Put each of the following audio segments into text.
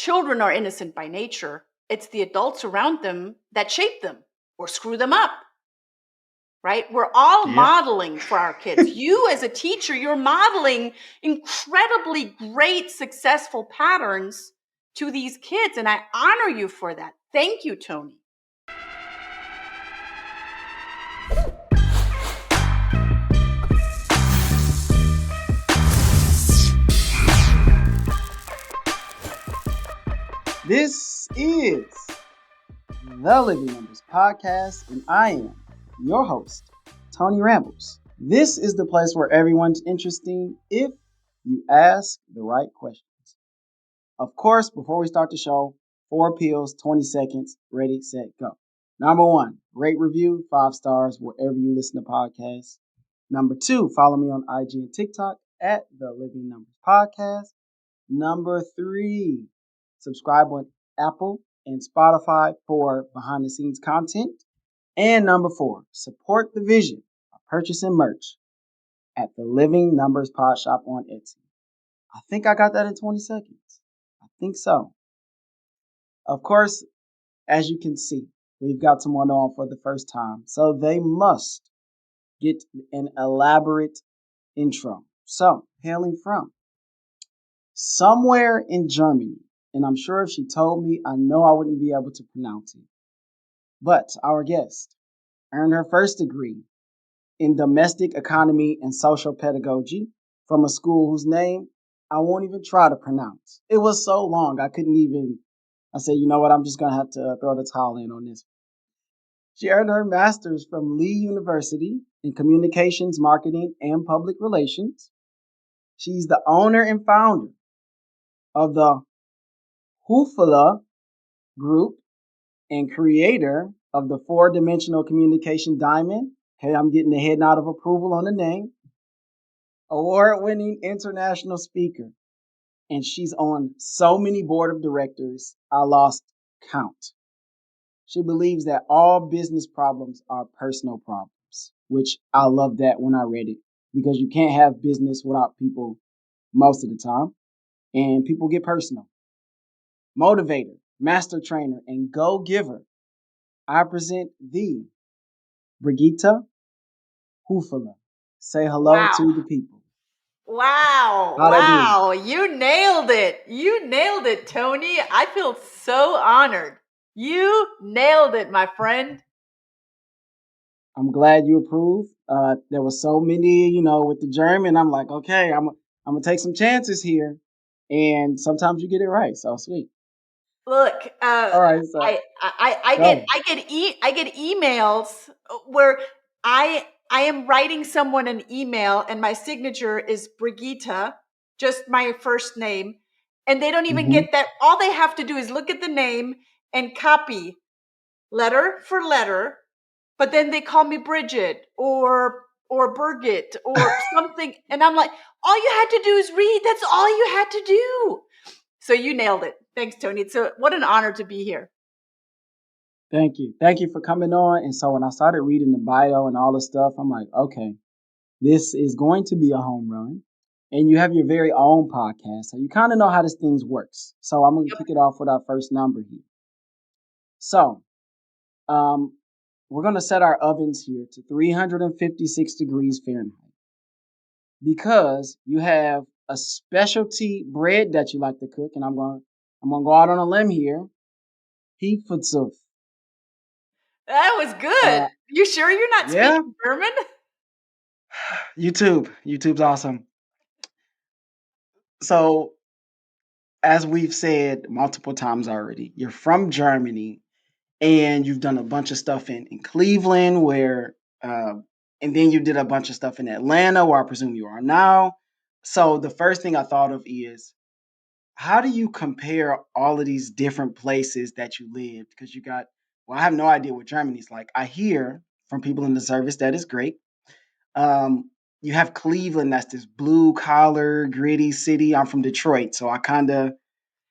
children are innocent by nature. It's the adults around them that shape them or screw them up. Right? We're all modeling for our kids. You as a teacher, you're modeling incredibly great, successful patterns to these kids. And I honor you for that. Thank you, Tony. This is the Living Numbers Podcast, and I am your host, Tony Rambles. This is the place where everyone's interesting if you ask the right questions. Of course, before we start the show, 4 pills, 20 seconds, ready, set, go. Number 1, rate, review, 5 stars wherever you listen to podcasts. Number 2, follow me on IG and TikTok at the Living Numbers Podcast. Number 3, subscribe on Apple and Spotify for behind the scenes content. And number 4, support the vision by purchasing merch at the Living Numbers Pod Shop on Etsy. I think I got that in 20 seconds. I think so. Of course, as you can see, we've got someone on for the first time, so they must get an elaborate intro. So, hailing from somewhere in Germany, and I'm sure if she told me, I know I wouldn't be able to pronounce it. But our guest earned her first degree in domestic economy and social pedagogy from a school whose name I won't even try to pronounce. It was so long, I said, you know what, I'm just going to have to throw the towel in on this. She earned her master's from Lee University in communications, marketing, and public relations. She's the owner and founder of the Hoeferle group and creator of the 4-dimensional communication diamond. Okay, I'm getting a head nod of approval on the name. Award-winning international speaker. And she's on so many board of directors, I lost count. She believes that all business problems are personal problems, which I love that when I read it, because you can't have business without people most of the time, and people get personal. Motivator, master trainer, and go-giver. I present the Brigitta Hoeferle. Say hello to the people. Wow. You nailed it. You nailed it, Tony. I feel so honored. You nailed it, my friend. I'm glad you approve. There were so many, with the German. I'm like, okay, I'm gonna take some chances here, and sometimes you get it right. So sweet. Look, all right. So I get emails where I am writing someone an email, and my signature is Brigitta, just my first name, and they don't even get that. All they have to do is look at the name and copy letter for letter, but then they call me Bridget or Birgit or something, and I'm like, all you had to do is read. That's all you had to do. So you nailed it. Thanks, Tony. What an honor to be here. Thank you. Thank you for coming on. And so when I started reading the bio and all the stuff, I'm like, okay, this is going to be a home run. And you have your very own podcast. So you kind of know how this thing works. So I'm going to kick it off with our first number here. So we're going to set our ovens here to 356 degrees Fahrenheit because you have a specialty bread that you like to cook. And I'm going to go out on a limb here. Hefe. That was good. You sure you're not speaking German? YouTube's awesome. So, as we've said multiple times already, you're from Germany, and you've done a bunch of stuff in Cleveland, and then you did a bunch of stuff in Atlanta, where I presume you are now. So, the first thing I thought of is, how do you compare all of these different places that you lived? Because I have no idea what Germany's like. I hear from people in the service that is great. You have Cleveland, that's this blue collar, gritty city. I'm from Detroit, so I kind of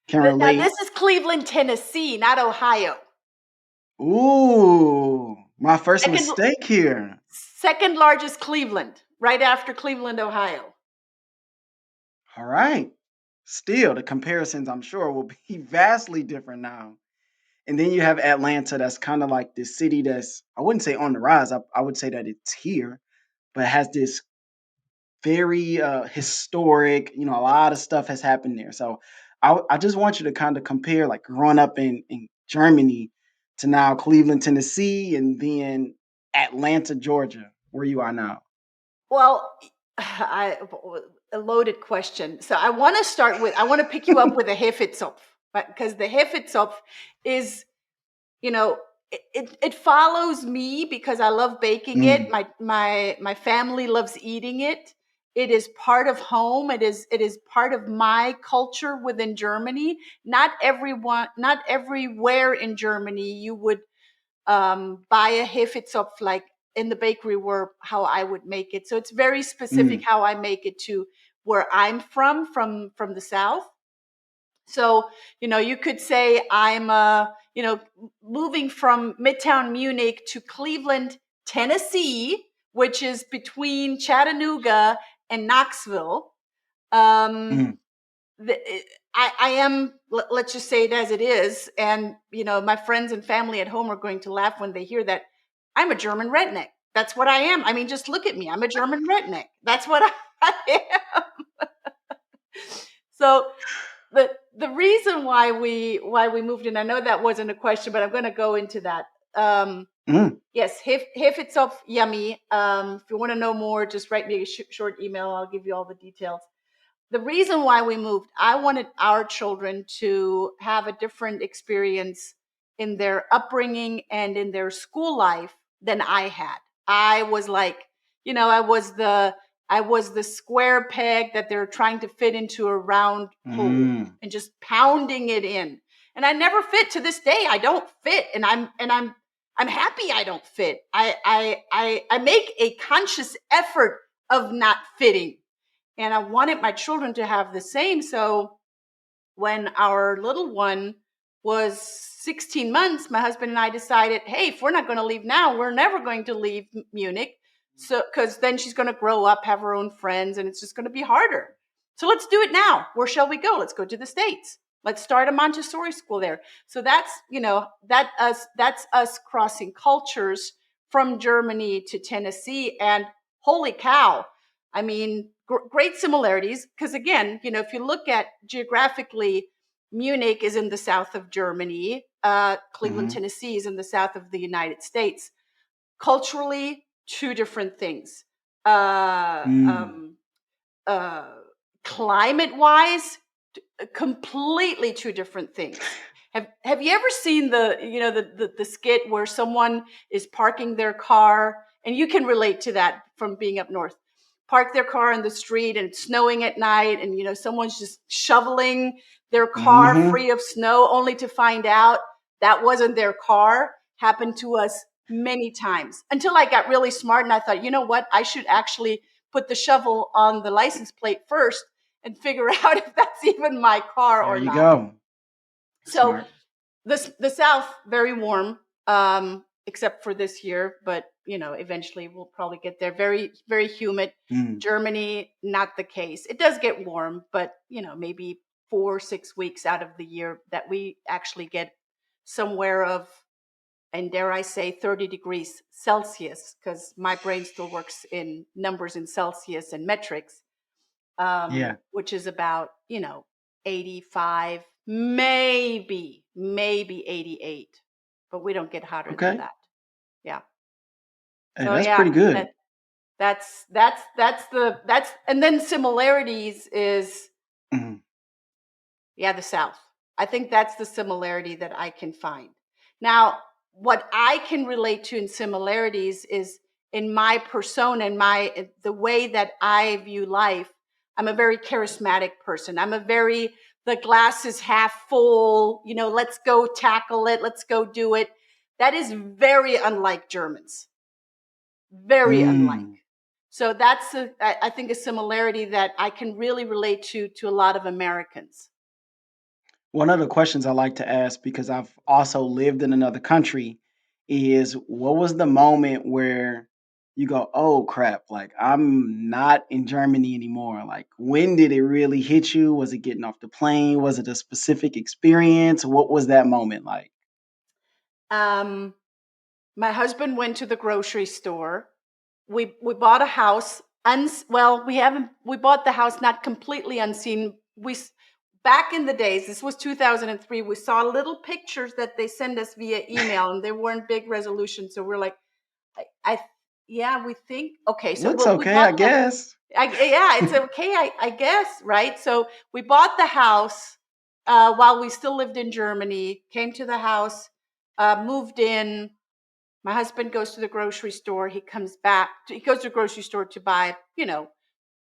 can relate. Now, this is Cleveland, Tennessee, not Ohio. Ooh, my first mistake here. Second largest Cleveland, right after Cleveland, Ohio. All right. still the comparisons I'm sure will be vastly different now. And then you have Atlanta, that's kind of like this city that's, I wouldn't say on the rise. I would say that it's here, but it has this very historic, a lot of stuff has happened there. So I just want you to kind of compare like growing up in Germany to now Cleveland, Tennessee, and then Atlanta, Georgia, where you are now. Well, a loaded question. So I want to start with, I want to pick you up with a Hefezopf, but because the Hefezopf is, you know, it follows me because I love baking it. Mm, My family loves eating it. It is part of home. It is part of my culture within Germany. Not everywhere in Germany you would buy a Hefezopf like in the bakery where how I would make it. So it's very specific mm, how I make it to where I'm from the South. So, you could say I'm, moving from Midtown Munich to Cleveland, Tennessee, which is between Chattanooga and Knoxville. Um, mm. I am, let's just say it as it is. And, my friends and family at home are going to laugh when they hear that I'm a German redneck. That's what I am. I mean, just look at me. I'm a German redneck. That's what I am. So the reason why we moved in, I know that wasn't a question, but I'm going to go into that. Mm. Yes, if it's of yummy. If you want to know more, just write me a short email. I'll give you all the details. The reason why we moved, I wanted our children to have a different experience in their upbringing and in their school life than I had. I was like, I was the square peg that they're trying to fit into a round hole Mm. and just pounding it in. And I never fit to this day. I don't fit, and I'm happy I don't fit. I make a conscious effort of not fitting, and I wanted my children to have the same. So when our little one was 16 months, my husband and I decided, hey, if we're not going to leave now, we're never going to leave Munich. So, because then she's going to grow up, have her own friends, and it's just going to be harder. So let's do it now. Where shall we go? Let's go to the States. Let's start a Montessori school there. So that's us crossing cultures from Germany to Tennessee, and holy cow, I mean, great similarities. Because again, if you look at geographically, Munich is in the south of Germany. Cleveland, Mm-hmm. Tennessee is in the south of the United States. Culturally, two different things. Uh, Mm. um, uh, Climate-wise, completely two different things. Have you ever seen the skit where someone is parking their car, and you can relate to that from being up north, park their car in the street and it's snowing at night, and someone's just shoveling their car Mm-hmm. free of snow only to find out that wasn't their car. Happened to us many times until I got really smart and I thought, you know what, I should actually put the shovel on the license plate first and figure out if that's even my car There or you not. go. So Smart. the South, very warm, except for this year, but eventually we'll probably get there. Very, very humid. Mm. Germany, not the case. It does get warm, but maybe 4 or 6 weeks out of the year that we actually get somewhere of, and dare I say, 30 degrees Celsius, because my brain still works in numbers in Celsius and metrics, Yeah. which is about 85, maybe 88, but we don't get hotter than Okay. that. Yeah. Hey, So that's yeah, pretty good. that's and then similarities is, Mhm. yeah, the South. I think that's the similarity that I can find. Now, what I can relate to in similarities is in my persona and the way that I view life. I'm a very charismatic person. I'm a very, the glass is half full, let's go tackle it, let's go do it. That is very unlike Germans. Very unlike. Mm. So that's I think a similarity that I can really relate to a lot of Americans. One of the questions I like to ask, because I've also lived in another country, is what was the moment where you go, oh crap, like I'm not in Germany anymore. Like, when did it really hit you? Was it getting off the plane? Was it a specific experience? What was that moment like? Um, my husband went to the grocery store. We bought a house. Well, we bought the house not completely unseen. Back in the days, this was 2003. We saw little pictures that they send us via email, and they weren't big resolution. So we're like, I yeah, we think okay. So Looks we okay, I bought the guess. yeah, it's okay, I guess, right? So we bought the house while we still lived in Germany. Came to the house, moved in. My husband goes to the grocery store. He comes back. He goes to the grocery store to buy,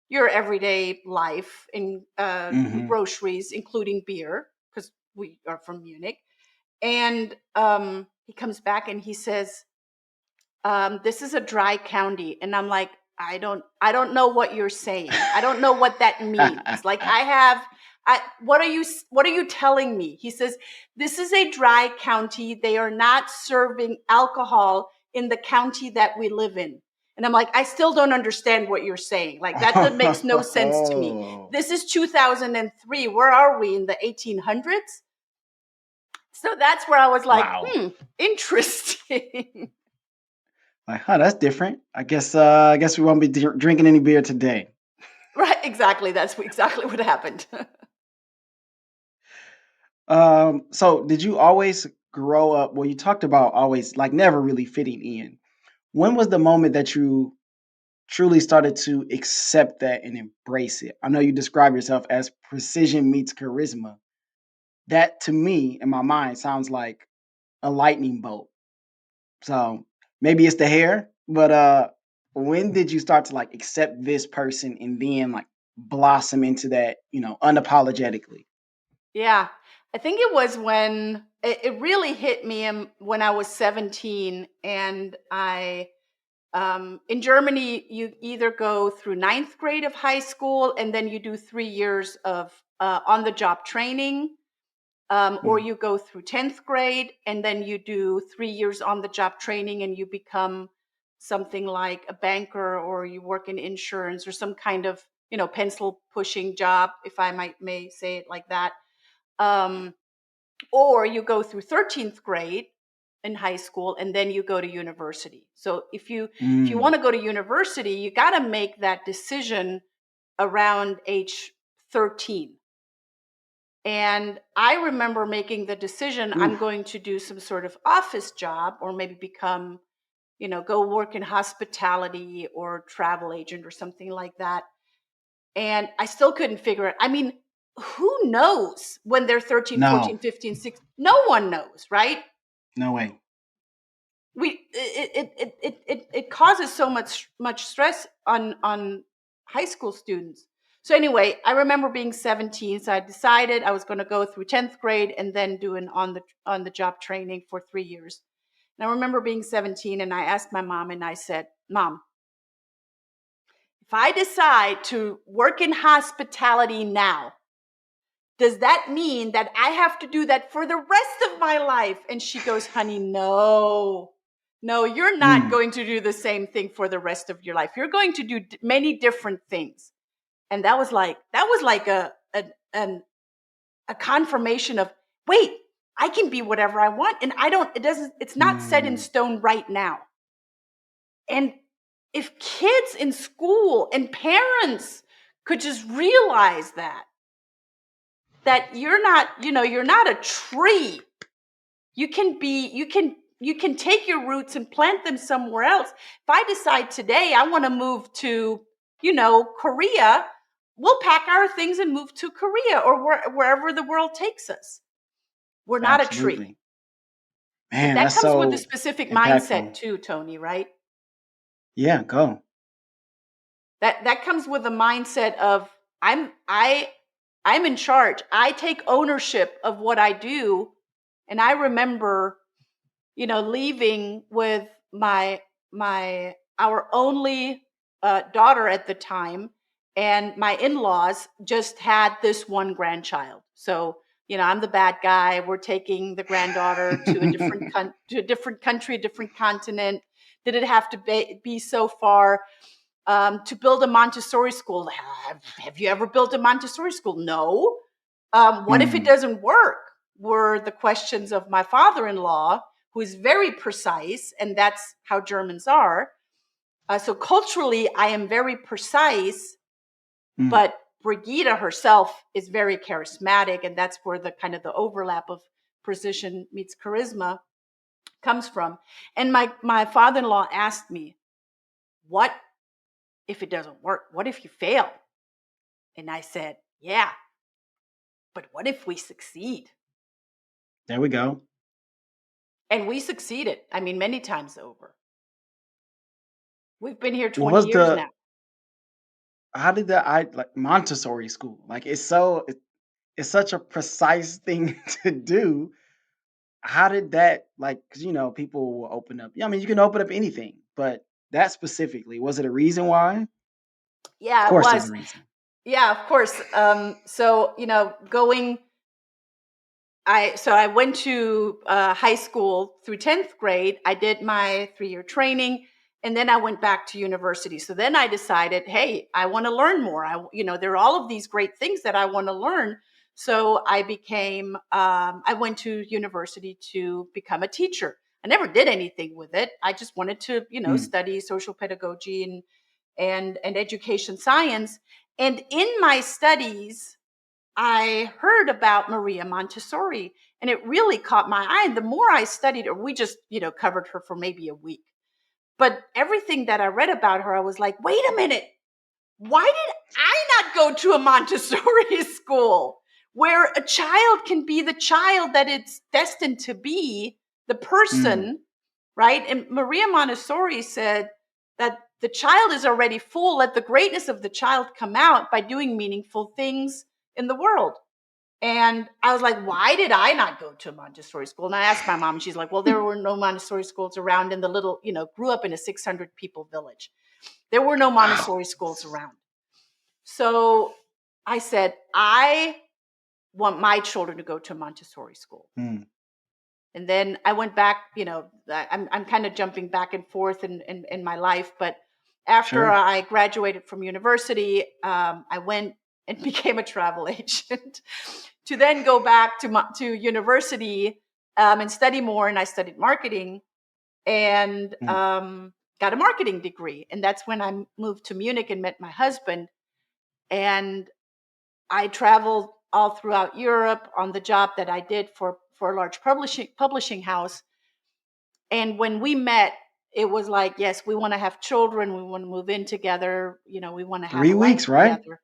your everyday life in Hmm. groceries, including beer, because we are from Munich. And he comes back and he says, "This is a dry county," and I'm like, I don't know what you're saying. I don't know what that means. Like, what are you telling me? He says, "This is a dry county. They are not serving alcohol in the county that we live in." And I'm like, I still don't understand what you're saying. Like, that makes no sense to me. Oh, This is 2003. Where are we, in the 1800s? So that's where I was like, wow. interesting. Like, huh, that's different. I guess we won't be drinking any beer today. Right, exactly. That's exactly what happened. So did you always grow up? Well, you talked about always like never really fitting in. When was the moment that you truly started to accept that and embrace it? I know you describe yourself as precision meets charisma. That to me, in my mind, sounds like a lightning bolt. So maybe it's the hair, but when did you start to like accept this person and then like blossom into that, unapologetically? Yeah. I think it was when it really hit me when I was 17, and in Germany, you either go through ninth grade of high school and then you do 3 years of on the job training, or Mm. you go through 10th grade and then you do 3 years on the job training and you become something like a banker, or you work in insurance, or some kind of, pencil pushing job, if I may say it like that. Um, or you go through 13th grade in high school and then you go to university. So if you want Mm. to go to university, you got to make that decision around age 13. And I remember making the decision, I'm Oof. going to do some sort of office job, or maybe become, go work in hospitality or travel agent or something like that. And I still couldn't figure it. I mean, who knows when they're 13, 14, No, 15, 16? No one knows, right? no way. It causes so much stress on high school students. So anyway, I remember being 17, so I decided I was going to go through 10th grade and then do an on the job training for 3 years. And I remember being 17, and I asked my mom, and I said, "Mom, if I decide to work in hospitality now, does that mean that I have to do that for the rest of my life?" And she goes, "Honey, no. No, you're not Mm. going to do the same thing for the rest of your life. You're going to do many different things." And that was like a confirmation of, wait, I can be whatever I want, and it's not set in Mm. stone right now. And if kids in school and parents could just realize that you're not a tree. You can take your roots and plant them somewhere else. If I decide today I want to move to, Korea, we'll pack our things and move to Korea, or wherever the world takes us. We're not a tree. Absolutely. And Man, that that's comes with a so specific mindset impactful. too, Tony, right? Yeah, go. That comes with a mindset of, I'm I I'm in charge. I take ownership of what I do. And I remember, leaving with my our only daughter at the time, and my in-laws just had this one grandchild. So, I'm the bad guy. We're taking the granddaughter to a different country, a different continent, Did it have to be so far to build a Montessori school? Have you ever built a Montessori school? No. What if it Mm. doesn't work? Were the questions of my father-in-law, who is very precise, and that's how Germans are. So culturally, I am very precise, Mm. but Brigitta herself is very charismatic, and that's where the kind of the overlap of precision meets charisma comes from. And my father-in-law asked me, "What if it doesn't work? What if you fail?" And I said, "Yeah, but what if we succeed?" There we go. And we succeeded. I mean, many times over. We've been here What 20 was years the now. how did the I like Montessori school? Like it's such a precise thing to do. How did that like because people will open up. Yeah, I mean you can open up anything, but that specifically, was it a reason why? Of Yeah, it course there's a was. reason. Yeah, of course. So going I went to high school through 10th grade. I did my 3-year training, and then I went back to university. So then I decided, hey, I want to learn more. There are all of these great things that I want to learn. So I went to university to become a teacher. I never did anything with it. I just wanted to, Mm. study social pedagogy and education science. And in my studies, I heard about Maria Montessori, and it really caught my eye. And the more I studied her, we just, covered her for maybe a week. But everything that I read about her, I was like, wait a minute, why did I not go to a Montessori school where a child can be the child that it's destined to be, the Mm. person, right? And Maria Montessori said that the child is already full. Let the greatness of the child come out by doing meaningful things in the world. And I was like, why did I not go to a Montessori school? And I asked my mom, and she's like, well, there were no Montessori schools around in the little, grew up in a 600 people village. There were no Wow. Montessori schools around. So I said, I want my children to go to a Montessori school. Mm. And then I went back, I'm kind of jumping back and forth in my life. But after Sure. I graduated from university, I went and became a travel agent to then go back to university and study more. And I studied marketing and Mm. got a marketing degree. And that's when I moved to Munich and met my husband. And I traveled all throughout Europe on the job that I did for a large publishing house. And when we met, it was like, yes, we want to have children. We want to move in together. We want to have a 3 weeks, life right? together.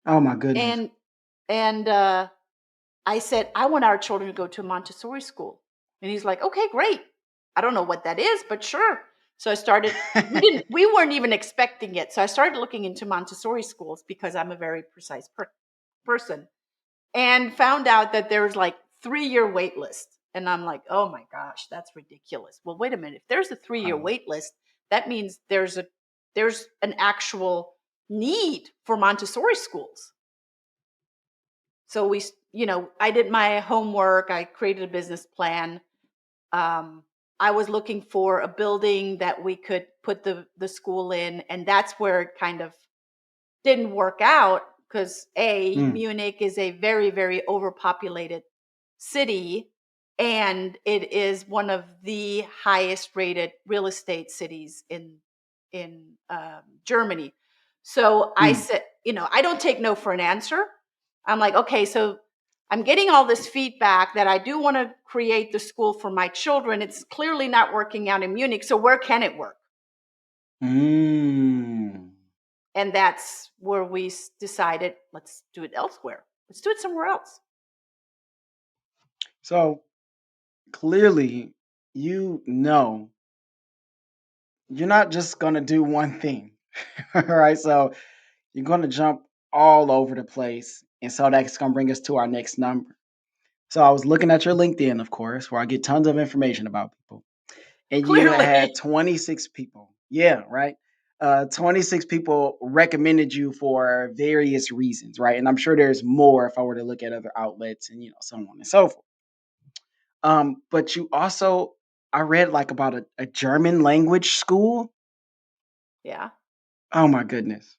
Oh my goodness. And and I said, I want our children to go to a Montessori school. And he's like, okay, great. I don't know what that is, but sure. So I started. We weren't even expecting it. So I started looking into Montessori schools because I'm a very precise person, and found out that there's like 3-year wait list. And I'm like, oh my gosh, that's ridiculous. Well, wait a minute. If there's a 3-year Wow. wait list, that means there's an actual need for Montessori schools. So I did my homework. I created a business plan. Um, I was looking for a building that we could put the school in, and that's where it kind of didn't work out because Mm. Munich is a very, very overpopulated city, and it is one of the highest rated real estate cities in Germany. So I Mm. said, I don't take no for an answer. I'm like, okay, so I'm getting all this feedback that I do want to create the school for my children. It's clearly not working out in Munich. So where can it work? Mm. And that's where we decided, let's do it elsewhere. Let's do it somewhere else. So clearly, you know, you're not just gonna do one thing, right? So you're gonna jump all over the place, and so that's gonna bring us to our next number. So I was looking at your LinkedIn, of course, where I get tons of information about people, and you had Clearly. 26 people. Yeah, right. 26 people recommended you for various reasons, right? And I'm sure there's more if I were to look at other outlets and so on and so forth. But you also I read like about a German language school. Yeah. Oh my goodness.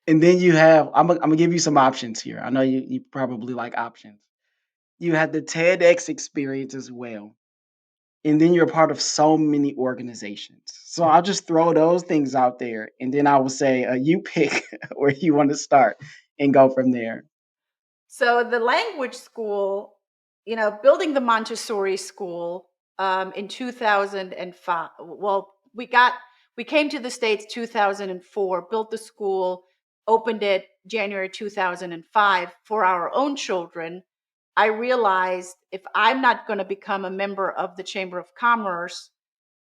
And then you have, I'm gonna give you some options here. I know you probably like options. You had the TEDx experience as well. And then you're a part of so many organizations. So I'll just throw those things out there. And then I will say, you pick where you want to start and go from there. So the language school, building the Montessori school in 2005. Well, we came to the States 2004, built the school, opened it January 2005 for our own children. I realized if I'm not going to become a member of the Chamber of Commerce,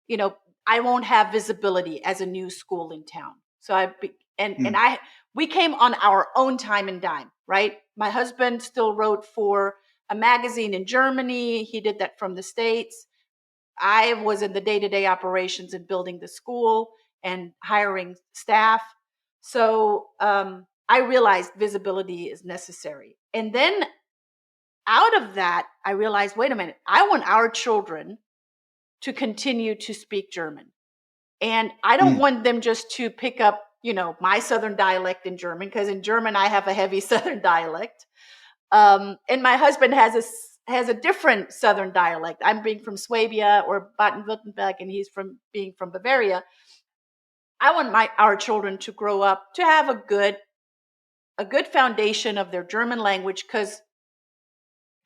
you know, I won't have visibility as a new school in town. So Mm, we came on our own time and dime, right? My husband still wrote for a magazine in Germany. He did that from the States. I was in the day-to-day operations and building the school and hiring staff. So I realized visibility is necessary. And then out of that, I realized, wait a minute, I want our children to continue to speak German. And I don't mm. want them just to pick up, my Southern dialect in German, because in German I have a heavy Southern dialect. And my husband has a different Southern dialect. I'm being from Swabia or Baden-Württemberg, and he's from being from Bavaria. I want our children to grow up to have a good foundation of their German language, because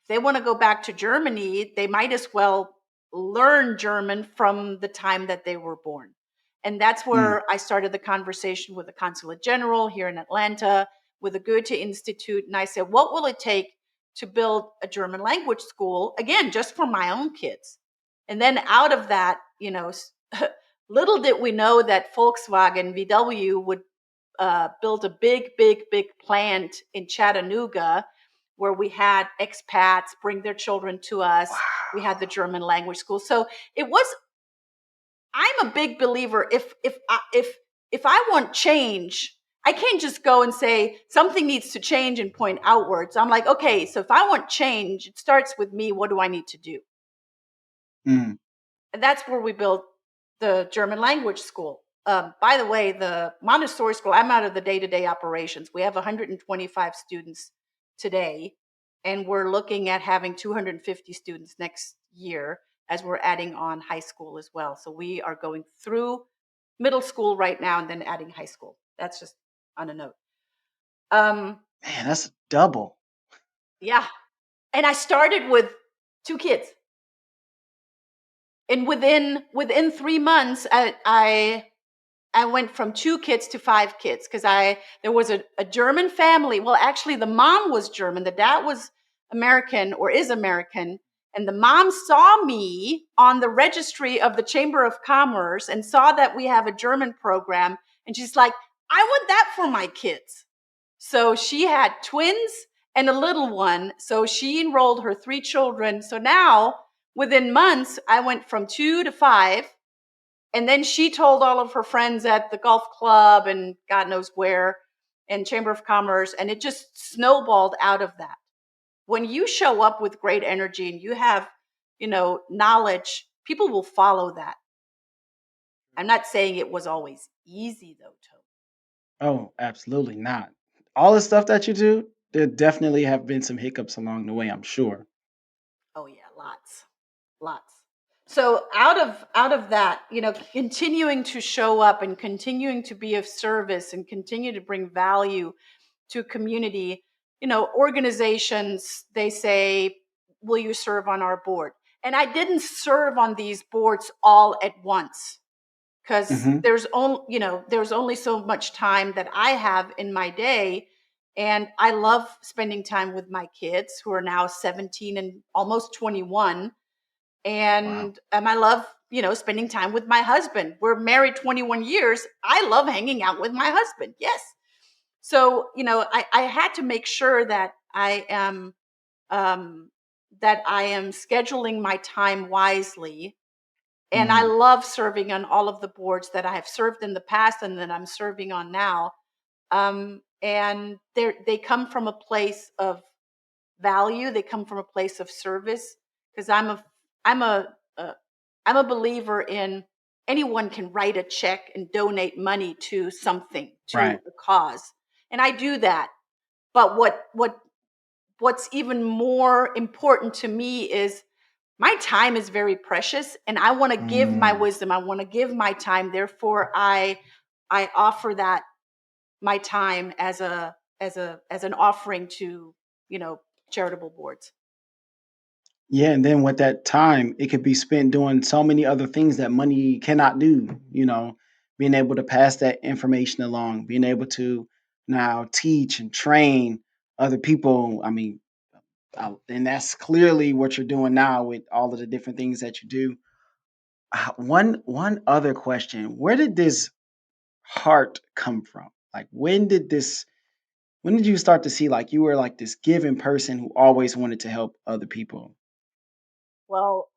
they want to go back to Germany, they might as well learn German from the time that they were born. And that's Mm, where I started the conversation with the consulate general here in Atlanta, with the Goethe Institute. And I said, what will it take to build a German language school? Again, just for my own kids. And then out of that, little did we know that Volkswagen VW would build a big, big, big plant in Chattanooga, where we had expats bring their children to us. We had the German language school. So it was. I'm a big believer. If I want change, I can't just go and say something needs to change and point outwards. I'm like, okay, so if I want change, it starts with me. What do I need to do? mm. And that's where we built the German language school. By the way, the Montessori school, I'm out of the day-to-day operations. We have 125 students today, and we're looking at having 250 students next year, as we're adding on high school as well. So we are going through middle school right now and then adding high school. That's just on a note. Um, Man, that's double. yeah. And I started with 2 kids. And within 3 months, I went from 2 kids to 5 kids, because there was a German family. Well, actually, the mom was German, the dad was American, or is American, and the mom saw me on the registry of the Chamber of Commerce and saw that we have a German program, and she's like, I want that for my kids. So she had twins and a little one. So she enrolled her 3 children. So now, within months, I went from 2 to 5, and then she told all of her friends at the golf club and God knows where, and Chamber of Commerce, and it just snowballed out of that. When you show up with great energy and you have, knowledge, people will follow that. I'm not saying it was always easy though, Toby. Oh, absolutely not. All the stuff that you do, there definitely have been some hiccups along the way, I'm sure. Oh yeah, lots. So out of that, continuing to show up and continuing to be of service and continue to bring value to community, organizations, they say, will you serve on our board? And I didn't serve on these boards all at once, because Hmm. there's only so much time that I have in my day. And I love spending time with my kids, who are now 17 and almost 21. Wow. And I love, spending time with my husband. We're married 21 years. I love hanging out with my husband. Yes. So, I had to make sure that um, I am scheduling my time wisely. And I Mm, love serving on all of the boards that I have served in the past and that I'm serving on now. And they come from a place of value. They come from a place of service, because I'm a I'm a believer in anyone can write a check and donate money to something, to Right. a cause. And I do that. But what's even more important to me is my time is very precious, and I want to give my Mm. wisdom. I want to give my time. Therefore, I offer that, my time, as an offering to, you know, charitable boards. Yeah, and then with that time, it could be spent doing so many other things that money cannot do. Being able to pass that information along, being able to now teach and train other people. I mean, and that's clearly what you're doing now with all of the different things that you do. One other question: where did this heart come from? Like, When did you start to see like you were like this giving person who always wanted to help other people? Well,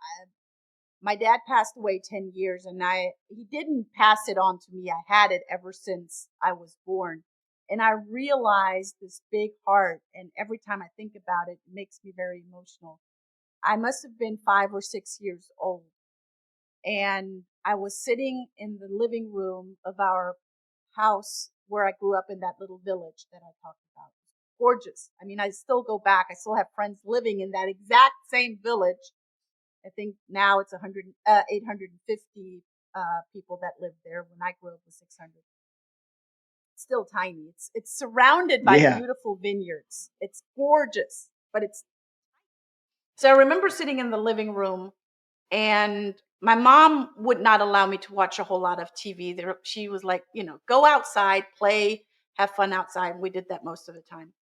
my dad passed away 10 years, and he didn't pass it on to me. I had it ever since I was born. And I realized this big heart, and every time I think about it, it makes me very emotional. I must have been 5 or 6 years old, and I was sitting in the living room of our house where I grew up, in that little village that I talked about. Gorgeous. I mean, I still go back. I still have friends living in that exact same village. I think now it's 850 people that live there. When I grew up, it was 600. It's still tiny. It's surrounded by Yeah. beautiful vineyards. It's gorgeous, but it's so. I remember sitting in the living room, and my mom would not allow me to watch a whole lot of TV. There, she was like, go outside, play, have fun outside. And we did that most of the time.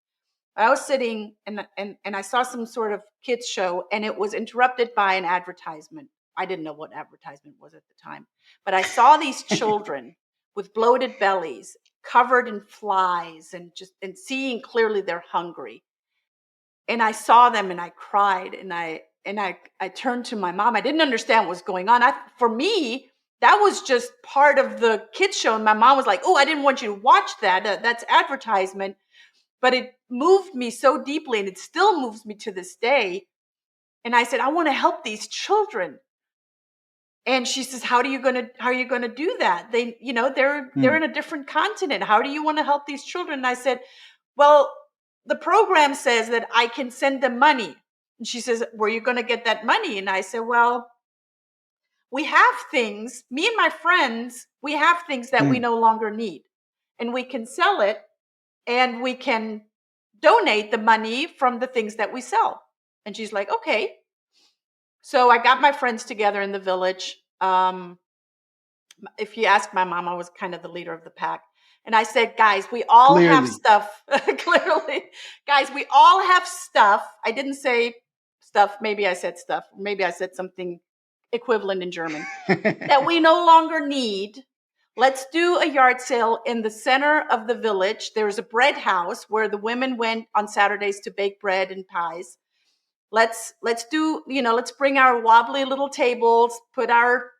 I was sitting, and I saw some sort of kids show, and it was interrupted by an advertisement. I didn't know what advertisement was at the time, but I saw these children with bloated bellies, covered in flies, and seeing clearly they're hungry. And I saw them, and I cried, and I turned to my mom. I didn't understand what was going on. For me, that was just part of the kids show, and my mom was like, "Oh, I didn't want you to watch that. That's advertisement." But it moved me so deeply, and it still moves me to this day. And I said, I want to help these children. And she says, how are you gonna do that? They're Hmm. in a different continent. How do you want to help these children? And I said, well, the program says that I can send them money. And she says, where are you gonna get that money? And I said, well, we have things, me and my friends, we have things that we Hmm. no longer need. And we can sell it, and we can donate the money from the things that we sell. And she's like, okay. So I got my friends together in the village. If you ask my mom, I was kind of the leader of the pack. And I said, guys, we all have Clearly. stuff. Clearly, guys, we all have stuff. I didn't say stuff. Maybe I said stuff. Maybe I said something equivalent in German that we no longer need. Let's do a yard sale in the center of the village. There's a bread house where the women went on Saturdays to bake bread and pies. Let's bring our wobbly little tables, put our,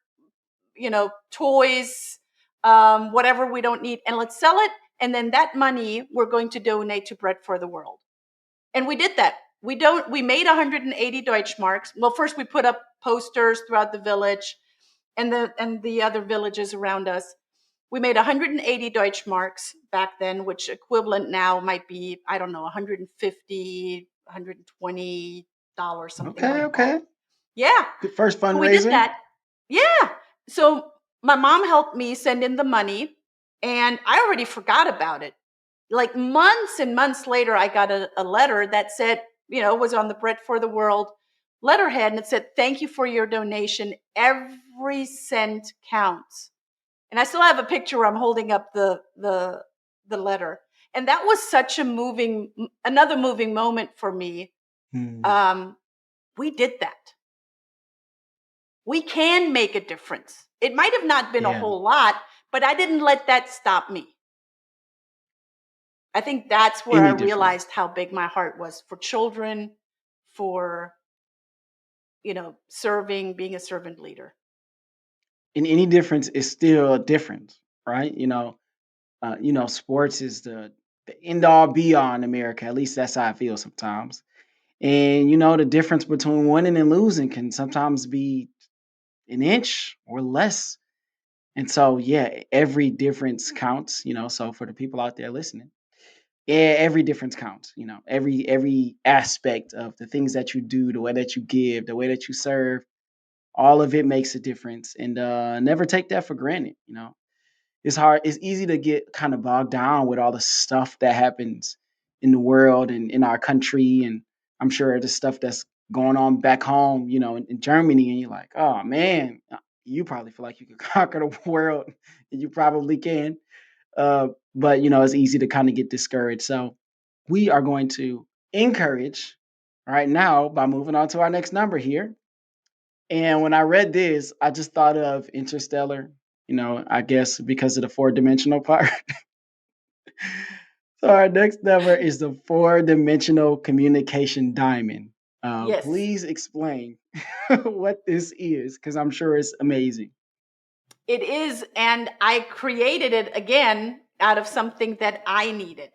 toys, whatever we don't need, and let's sell it. And then that money we're going to donate to Bread for the World. And we did that. We made 180 Deutschmarks. Well, first we put up posters throughout the village and the other villages around us. We made 180 Deutschmarks back then, which equivalent now might be, I don't know, 150, $120, something Okay, like that. okay. Yeah. Good first So we did fundraiser. that. Yeah. So my mom helped me send in the money, and I already forgot about it. Like months and months later, I got a letter that said, was on the Bread for the World letterhead, and it said, thank you for your donation. Every cent counts. And I still have a picture where I'm holding up the letter. And that was such another moving moment for me. Hmm. Um, we did that. We can make a difference. It might have not been a Yeah. whole lot, but I didn't let that stop me. I think that's where I Any difference. realized how big my heart was for children, for, serving, being a servant leader. And any difference is still a difference, right? Sports is the end all be all in America. At least that's how I feel sometimes. And the difference between winning and losing can sometimes be an inch or less. And so, yeah, every difference counts, So for the people out there listening, yeah, every difference counts, every aspect of the things that you do, the way that you give, the way that you serve, all of it makes a difference. And never take that for granted. It's easy to get kind of bogged down with all the stuff that happens in the world and in our country. And I'm sure the stuff that's going on back home, in Germany. And you're like, oh man, you probably feel like you can conquer the world, and you probably can. But it's easy to kind of get discouraged. So we are going to encourage right now by moving on to our next number here. And when I read this, I just thought of Interstellar, I guess because of the four-dimensional part. So our next number is the four-dimensional communication diamond. Yes, Please explain what this is, because I'm sure it's amazing. it is. And I created it again out of something that I needed.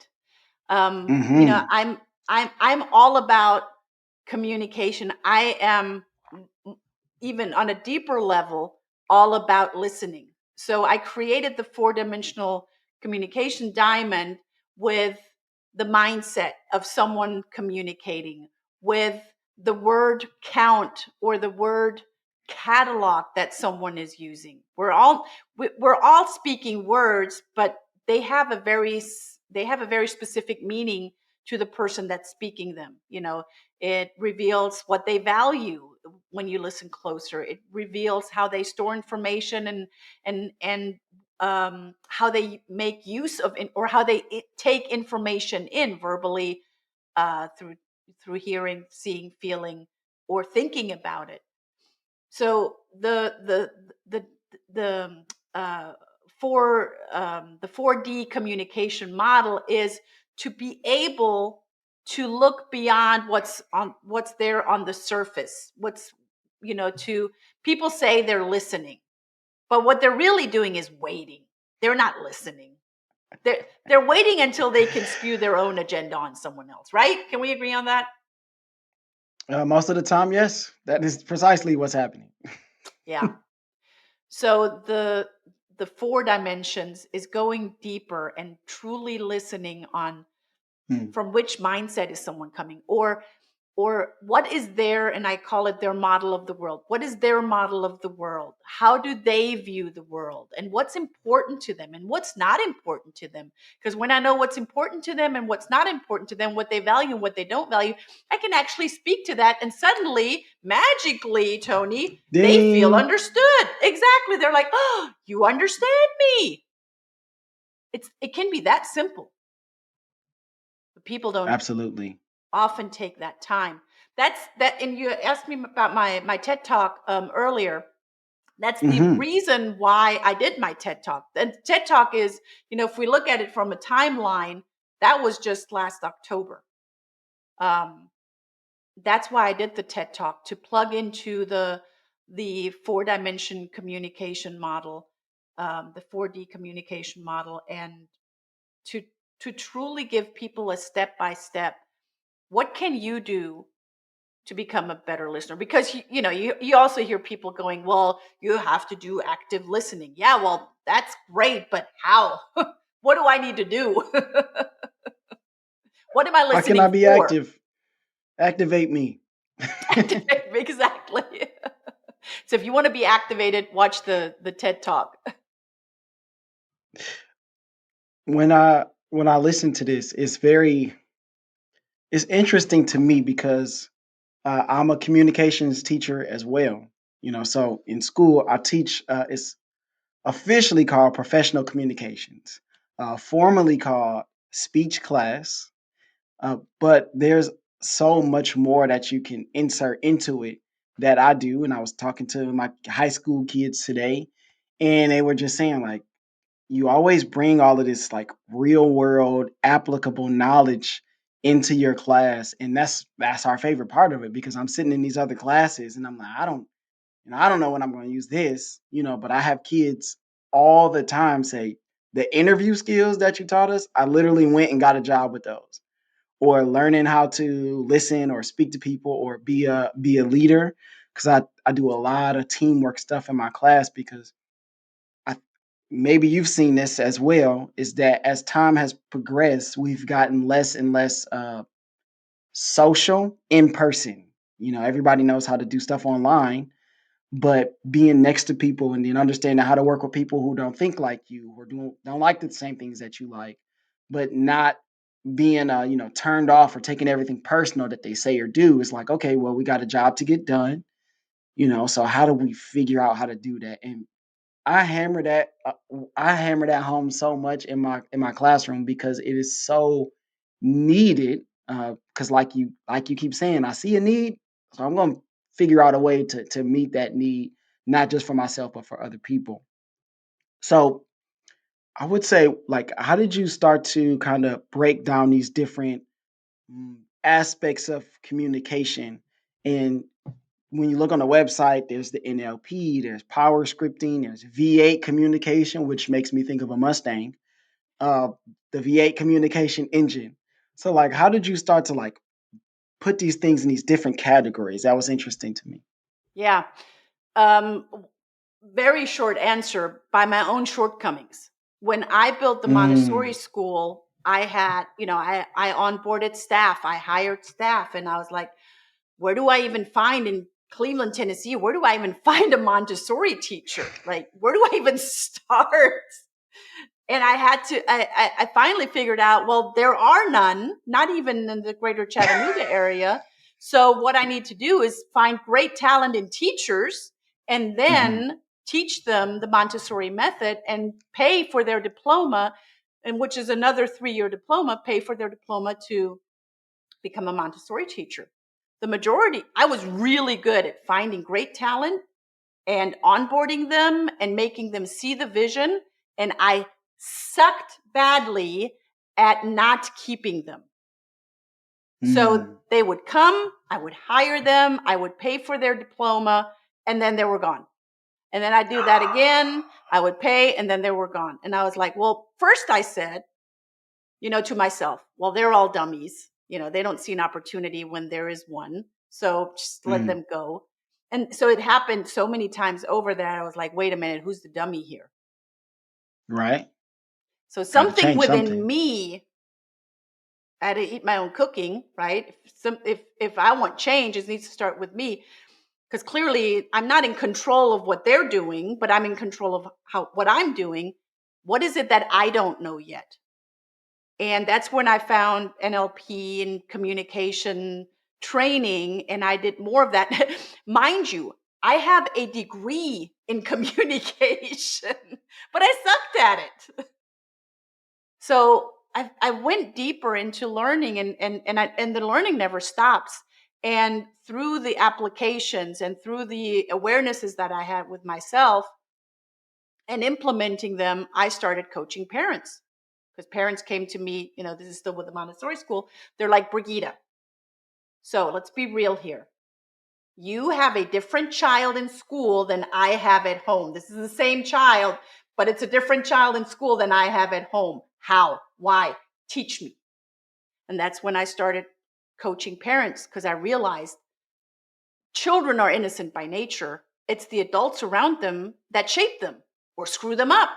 You know, Hmm. I'm all about communication. I am even on a deeper level all about listening. So I created the four-dimensional communication diamond with the mindset of someone communicating, with the word count or the word catalog that someone is using. We're all speaking words, but they have a very specific meaning to the person that's speaking them. It reveals what they value. When you listen closer, it reveals how they store information, and how they make use of it, or how they take information in verbally, through hearing, seeing, feeling, or thinking about it. So the uh, the 4D communication model is to be able to look beyond what's there on the surface. To people say they're listening, but what they're really doing is waiting. They're not listening. They're waiting until they can spew their own agenda on someone else, right? Can we agree on that? Most of the time, yes, that is precisely what's happening. Yeah. So the four dimensions is going deeper and truly listening on Hmm. from which mindset is someone coming, or what is their, and I call it their model of the world. What is their model of the world? How do they view the world, and what's important to them and what's not important to them? Because when I know what's important to them and what's not important to them, what they value and what they don't value, I can actually speak to that, and suddenly, magically, Tony, they feel Ding. understood. Exactly. They're like, oh, you understand me. It can be that simple, but people don't Absolutely. often take that time. That's that. And you asked me about my TED talk earlier. That's the Hmm. reason why I did my TED talk. And TED talk is, if we look at it from a timeline, that was just last October. Um, that's why I did the TED talk, to plug into the four-dimension communication model, the 4D communication model, and to to truly give people a step by step. What can you do to become a better listener? Because you also hear people going, well, you have to do active listening. Yeah, well, that's great, but how? What do I need to do? What am I How can listening I be for? active? Activate me. Exactly. So if you want to be activated, watch the TED talk. When I listen to this, it's interesting to me because I'm a communications teacher as well. So in school I teach. It's officially called professional communications, formally called speech class. But there's so much more that you can insert into it that I do. And I was talking to my high school kids today, and they were just saying, like, you always bring all of this like real world applicable knowledge into your class. And that's our favorite part of it, because I'm sitting in these other classes and I'm like, I don't know when I'm going to use this, but I have kids all the time say, the interview skills that you taught us, I literally went and got a job with those. Or learning how to listen or speak to people or be a leader. because I do a lot of teamwork stuff in my class because I maybe you've seen this as well, is that as time has progressed, we've gotten less and less social in person. Everybody knows how to do stuff online, but being next to people and then understanding how to work with people who don't think like you or don't like the same things that you like, but not being turned off or taking everything personal that they say or do is like, okay, well, we got a job to get done, so how do we figure out how to do that? And I hammer that I hammer that home so much in my classroom because it is so needed. Because like you keep saying, I see a need, so I'm gonna figure out a way to meet that need, not just for myself but for other people. So I would say, like, how did you start to kind of break down these different aspects of communication? And when you look on the website, there's the NLP, there's power scripting, there's V8 communication, which makes me think of a Mustang, uh, the V8 communication engine. So, like, how did you start to like put these things in these different categories? That was interesting to me. Yeah. Um, Very short answer, by my own shortcomings. When I built the Montessori Mm, school, I onboarded staff, I hired staff, and I was like, where do I even find in Cleveland, Tennessee, where do I even find a Montessori teacher? Like, where do I even start? And I finally figured out, well, there are none, not even in the greater Chattanooga area. So what I need to do is find great talent in teachers and mhm, then teach them the Montessori method and pay for their diploma, and which is another 3-year diploma, pay for their diploma to become a Montessori teacher. The majority, I was really good at finding great talent and onboarding them and making them see the vision. And I sucked badly at not keeping them. So mm. they would come, I would hire them, I would pay for their diploma, and then they were gone. And then I'd do that again, I would pay, and then they were gone. And I was like, well, first I said, to myself, well, they're all dummies. They don't see an opportunity when there is one. So just let Mm, them go. And so it happened so many times over that I was like, wait a minute, who's the dummy here? right. So Got to something change within something. me, I had to eat my own cooking, right? If I want change, it needs to start with me. Because clearly I'm not in control of what they're doing, but I'm in control of what I'm doing. What is it that I don't know yet? And that's when I found NLP and communication training, and I did more of that. Mind you, I have a degree in communication, but I sucked at it. So I went deeper into learning, and the learning never stops. And through the applications and through the awarenesses that I had with myself and implementing them, I started coaching parents, because parents came to me, this is still with the Montessori school. They're like, Brigitta, so let's be real here. You have a different child in school than I have at home. This is the same child, but it's a different child in school than I have at home. How? Why? Teach me. And that's when I started coaching parents, because I realized children are innocent by nature. It's the adults around them that shape them or screw them up,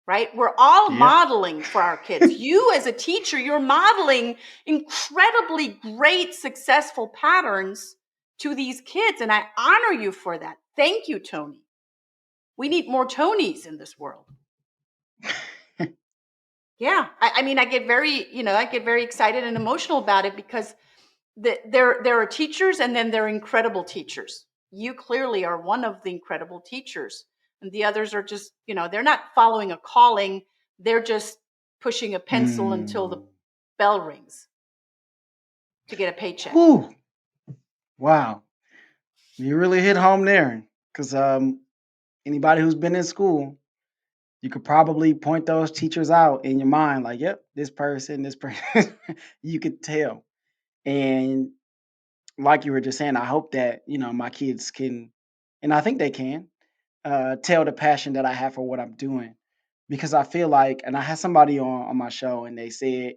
right? We're all Yep. modeling for our kids. You, as a teacher, you're modeling incredibly great, successful patterns to these kids. And I honor you for that. Thank you, Tony. We need more Tonys in this world. Yeah. I mean, I get very excited and emotional about it, because there are teachers, and then there are incredible teachers. You clearly are one of the incredible teachers, and the others are just, they're not following a calling. They're just pushing a pencil until the Mm. bell rings to get a paycheck. Whew. Wow. You really hit home there. Because anybody who's been in school, you could probably point those teachers out in your mind, like, yep, this person, you could tell. And like you were just saying, I hope that, my kids can, and I think they can, tell the passion that I have for what I'm doing. Because I feel like, and I had somebody on my show and they said,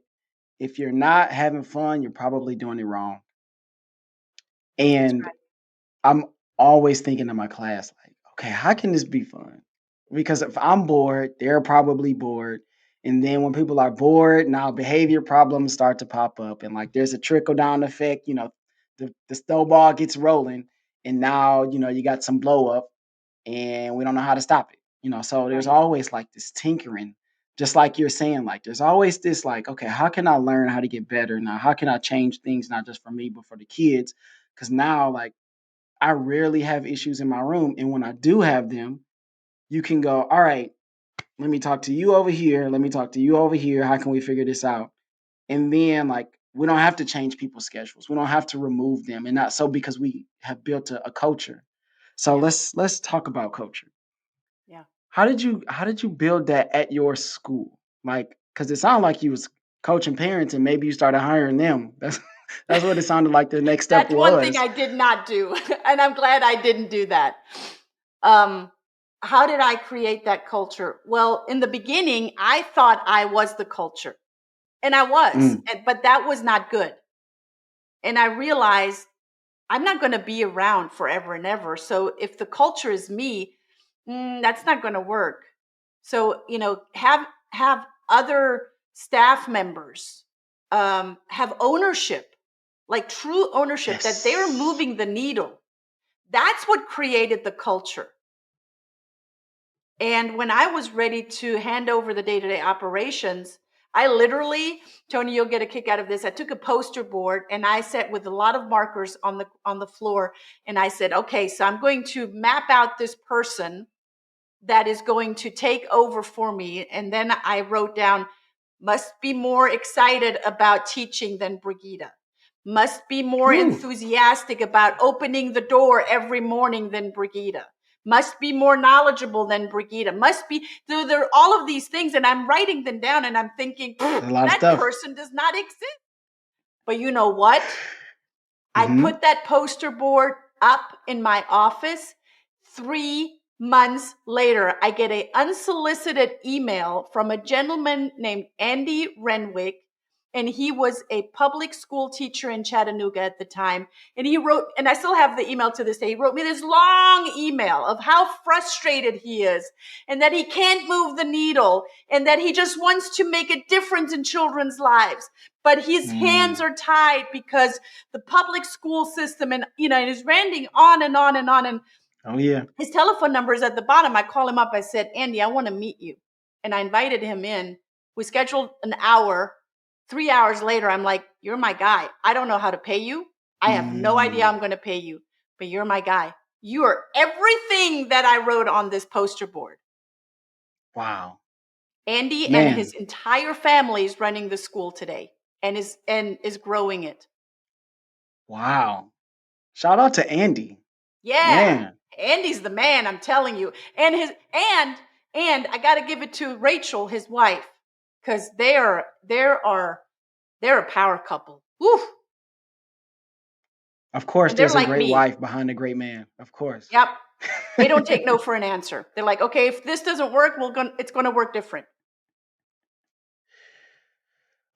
if you're not having fun, you're probably doing it wrong. That's And right. I'm always thinking in my class, like, okay, how can this be fun? Because if I'm bored, they're probably bored. And then when people are bored, now behavior problems start to pop up. And like there's a trickle down effect, the snowball gets rolling. And now, you got some blow up and we don't know how to stop it. So there's Right. always like this tinkering, just like you're saying, like there's always this like, okay, how can I learn how to get better now? How can I change things, not just for me, but for the kids? Because now, like, I rarely have issues in my room. And when I do have them, you can go, all right, let me talk to you over here. Let me talk to you over here. How can we figure this out? And then, like, we don't have to change people's schedules. We don't have to remove them. And not so because we have built a culture. So Yeah. let's talk about culture. Yeah. How did you build that at your school? Like, because it sounded like you was coaching parents and maybe you started hiring them. That's what it sounded like the next step That's one thing was. I did not do, and I'm glad I didn't do that. Um, how did I create that culture? Well, in the beginning, I thought I was the culture, and I was, Mm, but that was not good. And I realized I'm not going to be around forever and ever. So if the culture is me, that's not going to work. So have other staff members have ownership, like true ownership, that they're yes. moving the needle. That's what created the culture. And when I was ready to hand over the day-to-day operations, I literally, Tony, you'll get a kick out of this. I took a poster board and I sat with a lot of markers on the floor, and I said, okay, so I'm going to map out this person that is going to take over for me. And then I wrote down, must be more excited about teaching than Brigitta. Must be more Whew. enthusiastic about opening the door every morning than Brigitta. Must be more knowledgeable than Brigitta. Must be, there are all of these things, and I'm writing them down and I'm thinking, There's a lot of that stuff. person does not exist. But you know what? I Hmm. put that poster board up in my office. 3 months later, I get an unsolicited email from a gentleman named Andy Renwick, and he was a public school teacher in Chattanooga at the time. And he wrote, and I still have the email to this day, he wrote me this long email of how frustrated he is and that he can't move the needle and that he just wants to make a difference in children's lives. But his hands Mm. are tied because the public school system, and and he's ranting on and on and on. And Oh yeah. his telephone number is at the bottom. I call him up. I said, Andy, I want to meet you. And I invited him in. We scheduled an hour. 3 hours later, I'm like, you're my guy. I don't know how to pay you. I have no idea Mm. I'm going to pay you, but you're my guy. You are everything that I wrote on this poster board. Wow. Andy and his Man. entire family is running the school today and is growing it. Wow. Shout out to Andy. Yeah. Man. Andy's the man, I'm telling you. And and I got to give it to Rachel, his wife, cuz they're a power couple. Woo. Of course, And they're there's a like great me. wife behind a great man. Of course. Yep. They don't take no for an answer. They're like, "Okay, if this doesn't work, it's going to work different."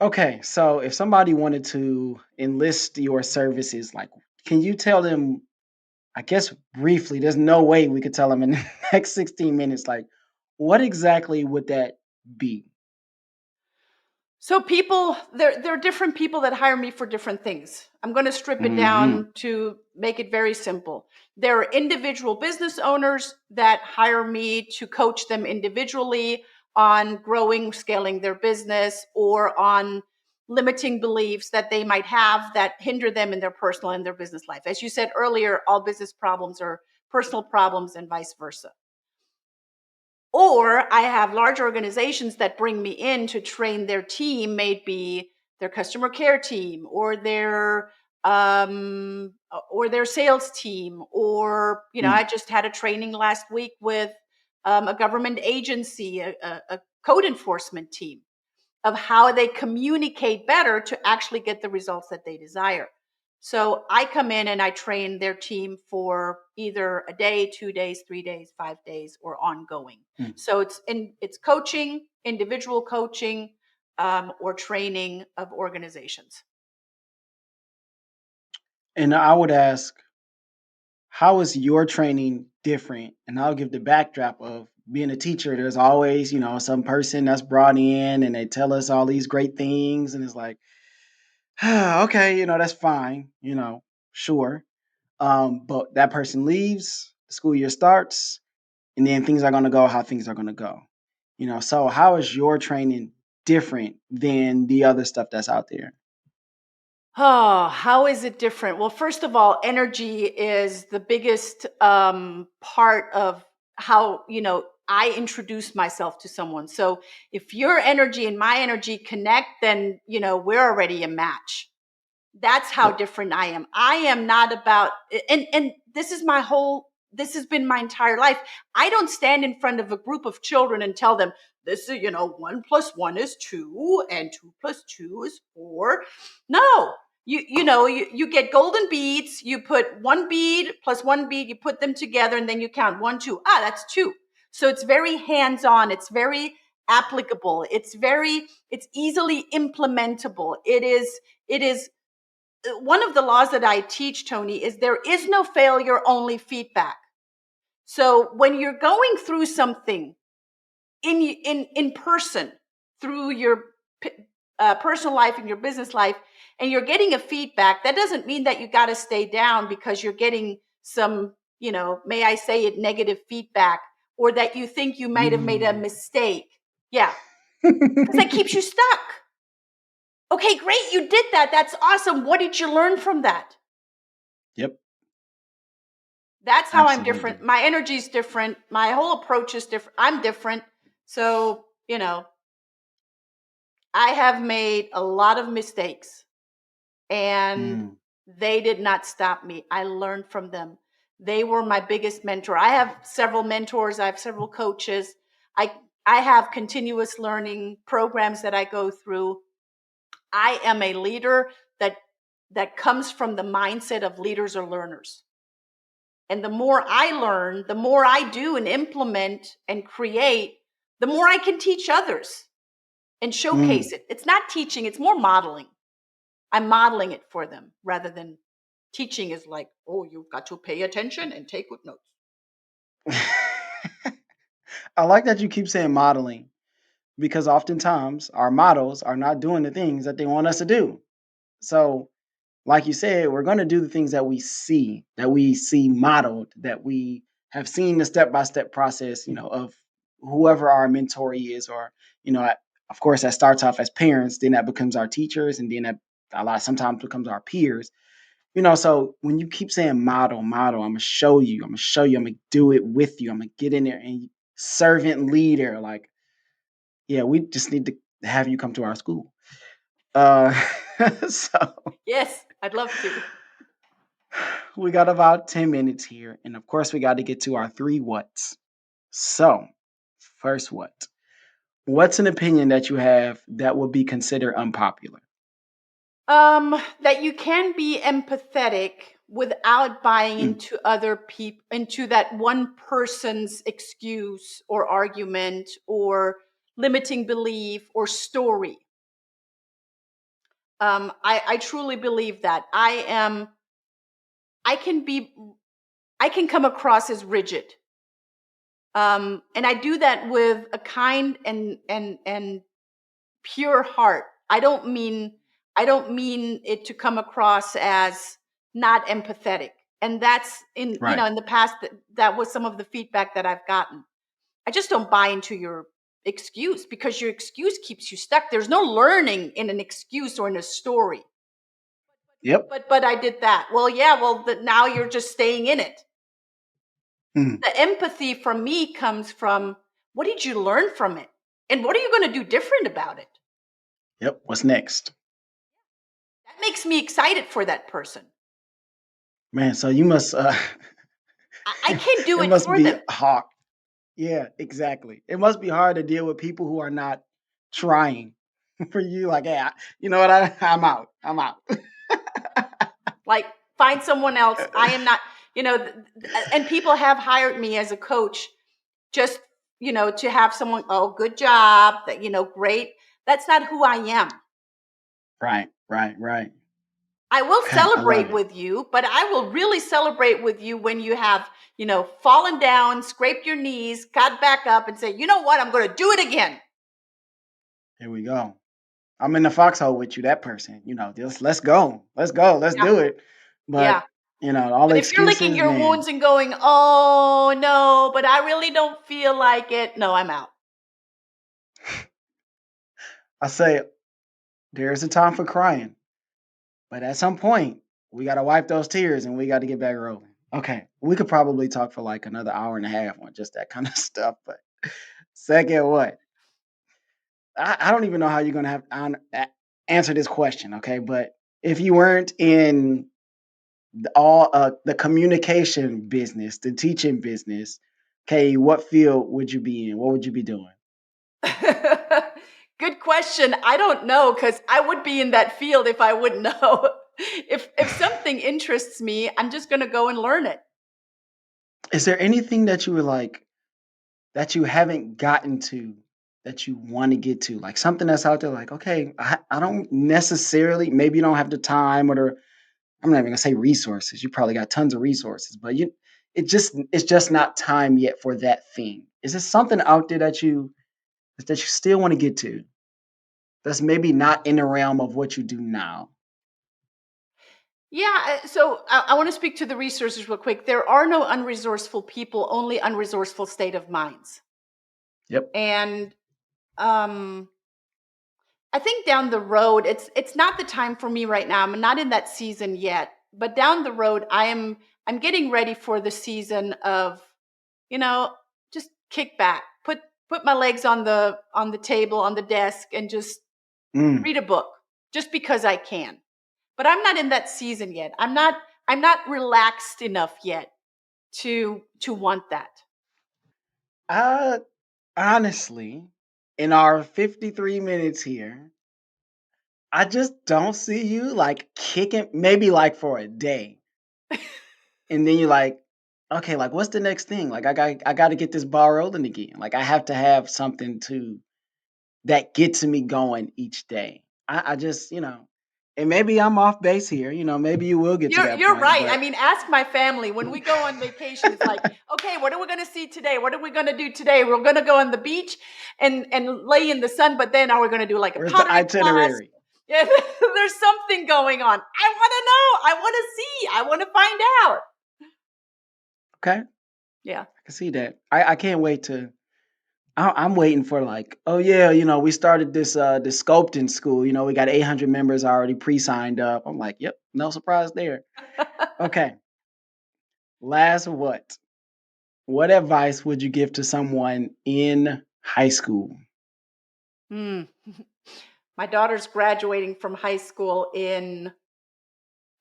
Okay, so if somebody wanted to enlist your services, like, can you tell them, I guess briefly, there's no way we could tell them in the next 16 minutes, like, what exactly would that be? So people, there are different people that hire me for different things. I'm going to strip it Hmm. down to make it very simple. There are individual business owners that hire me to coach them individually on growing, scaling their business, or on limiting beliefs that they might have that hinder them in their personal and their business life. As you said earlier, all business problems are personal problems and vice versa. Or I have large organizations that bring me in to train their team, maybe their customer care team or their sales team. Or, I Mm. just had a training last week with a government agency, a code enforcement team, of how they communicate better to actually get the results that they desire. So I come in and I train their team for either a day, 2 days, 3 days, 5 days, or ongoing. Mm. So it's coaching, individual coaching, or training of organizations. And I would ask, how is your training different? And I'll give the backdrop of being a teacher. There's always, some person that's brought in and they tell us all these great things. And it's like, okay, that's fine, sure. But that person leaves, the school year starts, and then things are going to go how things are going to go. So how is your training different than the other stuff that's out there? Oh, how is it different? Well, first of all, energy is the biggest part of how, I introduce myself to someone. So if your energy and my energy connect, then, we're already a match. That's how Yep. different I am. I am not about, and this has been my entire life. I don't stand in front of a group of children and tell them, this is, 1 + 1 is 2 and 2 + 2 is 4. No, you get golden beads, you put one bead plus one bead, you put them together and then you count 1, 2. Ah, that's 2. So it's very hands-on. It's very applicable. It's easily implementable. It is one of the laws that I teach, Tony, is there is no failure, only feedback. So when you're going through something in person, through your personal life and your business life, and you're getting a feedback, that doesn't mean that you got to stay down because you're getting some, may I say it, negative feedback, or that you think you might have made a Mm. mistake. Yeah, because that keeps you stuck. Okay, great, you did that. That's awesome. What did you learn from that? Yep, That's how I'm different. absolutely. My energy is different. My whole approach is different. I'm different. So, I have made a lot of mistakes and Mm. they did not stop me. I learned from them. They were my biggest mentor. I have several mentors, I have several coaches. I I have continuous learning programs that I go through. I am a leader that comes from the mindset of leaders or learners. And the more I learn, the more I do and implement and create, the more I can teach others and showcase Mm. it. It's not teaching, it's more modeling. I'm modeling it for them rather than teaching is like, oh, you've got to pay attention and take good notes. I like that you keep saying modeling because oftentimes our models are not doing the things that they want us to do. So, like you said, we're going to do the things that we see modeled, that we have seen the step by step process, of whoever our mentor is, or, of course, that starts off as parents, then that becomes our teachers, and then that sometimes becomes our peers. So when you keep saying model, model, I'm gonna show you, I'm gonna do it with you, I'm gonna get in there and servant leader, like, yeah, we just need to have you come to our school. Uh, so Yes, I'd love to. we got about 10 minutes here, and of course, we got to get to our three whats. So, first what? What's an opinion that you have that would be considered unpopular? That you can be empathetic without buying Mm. into other people, into that one person's excuse or argument or limiting belief or story. I truly believe that I can be, I can come across as rigid. And I do that with a kind and pure heart. I don't mean it to come across as not empathetic. And that's Right. in the past that was some of the feedback that I've gotten. I just don't buy into your excuse because your excuse keeps you stuck. There's no learning in an excuse or in a story. Yep. But I did that. Well, yeah, now you're just staying in it. Mm. The empathy from me comes from what did you learn from it? And what are you going to do different about it? Yep. What's next? That makes me excited for that person. Man, so you must I can't do it it must for be them. hard. Yeah, exactly. It must be hard to deal with people who are not trying for you. Like, hey, you know what? I'm out. I'm out. Like, find someone else. I am not, and people have hired me as a coach just, to have someone, oh, good job, that, great. That's not who I am. Right, right, right. I will Okay, I love celebrate it. with you, but I will really celebrate with you when you have, fallen down, scraped your knees, got back up and say, you know what? I'm going to do it again. Here we go. I'm in the foxhole with you, that person. Just let's go. Let's go. Let's Yeah. do it. Yeah. But, all the But if you're licking excuses, your man. wounds and going, oh no, but I really don't feel like it. No, I'm out. I say there's a time for crying. But at some point, we got to wipe those tears and we got to get back rolling. Okay. We could probably talk for like another hour and a half on just that kind of stuff. But second, what? I don't even know how you're going to answer this question. Okay. But if you weren't in the communication business, the teaching business, okay, what field would you be in? What would you be doing? Good question. I don't know because I would be in that field if I wouldn't know. If something interests me, I'm just going to go and learn it. Is there anything that you were like, that you haven't gotten to, that you want to get to? Like something that's out there, like, okay, I don't necessarily, maybe you don't have the time or I'm not even gonna say resources. You probably got tons of resources, but it's just not time yet for that thing. Is there something out there that you still want to get to? That's maybe not in the realm of what you do now. Yeah, so I want to speak to the resources real quick. There are no unresourceful people, only unresourceful state of minds. Yep. And um, I think down the road, it's not the time for me right now. I'm not in that season yet. But down the road, I'm getting ready for the season of, you know, just kick back, put my legs on the table, on the desk, and just Mm. read a book just because I can. But I'm not in that season yet. I'm not relaxed enough yet to want that. Uh, honestly, in our 53 minutes here, I just don't see you like kicking, maybe like for a day. And then you're like, okay, like what's the next thing? Like I got to get this ball rolling again. Like I have to have something to that gets me going each day. I just, and maybe I'm off base here. Maybe you will get to that You're point, right. I but mean, ask my family when we go on vacation. It's like, okay, what are we going to see today? What are we going to do today? We're going to go on the beach and lay in the sun, but then are we going to do like a where's the pottery class? itinerary? Yeah, there's something going on. I want to know. I want to see. I want to find out. Okay, I Yeah. can see that. I can't wait to. I'm waiting for like, oh yeah, we started this sculpting school. We got 800 members already pre-signed up. I'm like, yep, no surprise there. Okay, last what? What advice would you give to someone in high school? Hmm. My daughter's graduating from high school in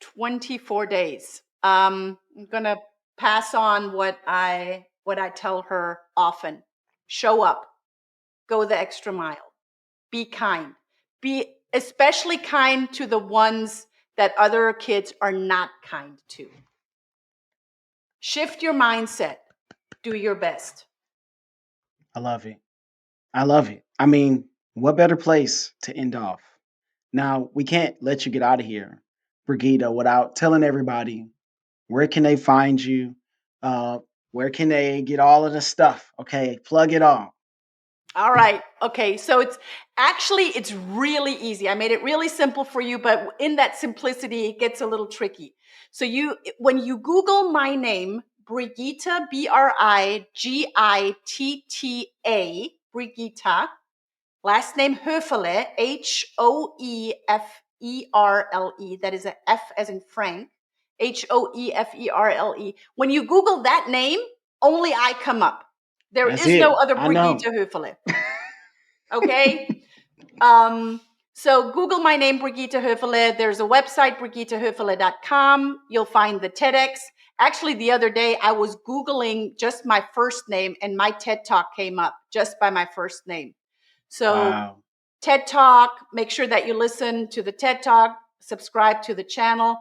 24 days. I'm gonna pass on what I tell her often. Show up, go the extra mile, be kind, be especially kind to the ones that other kids are not kind to. Shift your mindset, do your best. I love it. I love it. I mean, what better place to end off? Now, we can't let you get out of here, Brigitta, without telling everybody where can they find you? Uh, where can they get all of the stuff? Okay, plug it all. All right. Okay. So it's really easy. I made it really simple for you, but in that simplicity, it gets a little tricky. So when you Google my name, Brigitta, Brigitta, last name Hoeferle, Hoeferle. That is a F as in Frank, Hoeferle. When you Google that name, only I come up. There That's is no it. other I know. Brigitta Hoeferle. Okay. Um, so Google my name, Brigitta Hoeferle. There's a website, brigittahoeferle.com. You'll find the TEDx. Actually, the other day I was Googling just my first name and my TED Talk came up just by my first name. So Wow. TED Talk, make sure that you listen to the TED Talk, subscribe to the channel.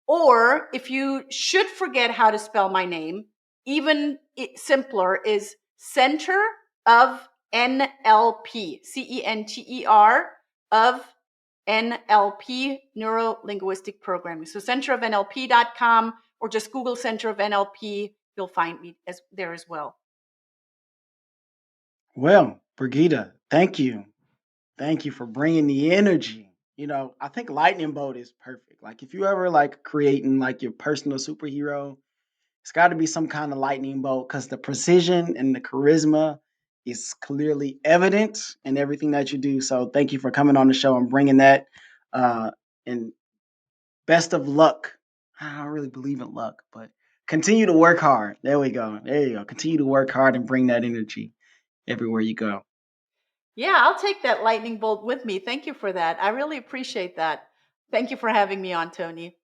Or if you should forget how to spell my name, even simpler is Center of NLP, Center of NLP, Neuro Linguistic Programming. So centerofnlp.com, or just Google Center of NLP. You'll find me there as well. Well, Brigitta, thank you. Thank you for bringing the energy. I think lightning bolt is perfect. Like if you ever like creating like your personal superhero, it's got to be some kind of lightning bolt because the precision and the charisma is clearly evident in everything that you do. So thank you for coming on the show and bringing that. And best of luck. I don't really believe in luck, but continue to work hard. There we go. There you go. Continue to work hard and bring that energy everywhere you go. Yeah, I'll take that lightning bolt with me. Thank you for that. I really appreciate that. Thank you for having me on, Tony.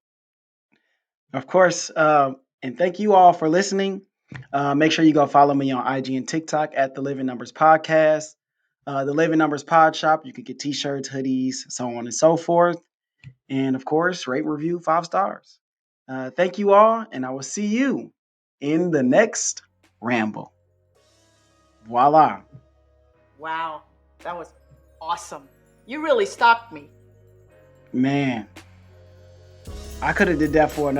Of course. And thank you all for listening. Make sure you go follow me on IG and TikTok at The Living Numbers Podcast. The Living Numbers Pod Shop. You can get t-shirts, hoodies, so on and so forth. And of course, rate, review, 5 stars. Thank you all, and I will see you in the next Ramble. Voila. Wow, that was awesome. You really stopped me. Man, I could have did that for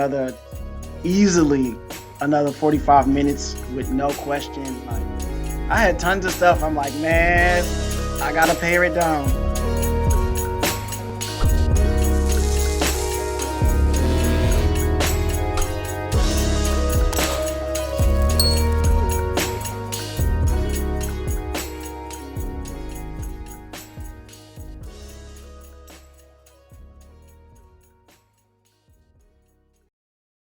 easily another 45 minutes with no question. Like, I had tons of stuff. I'm like, man, I gotta pare it down.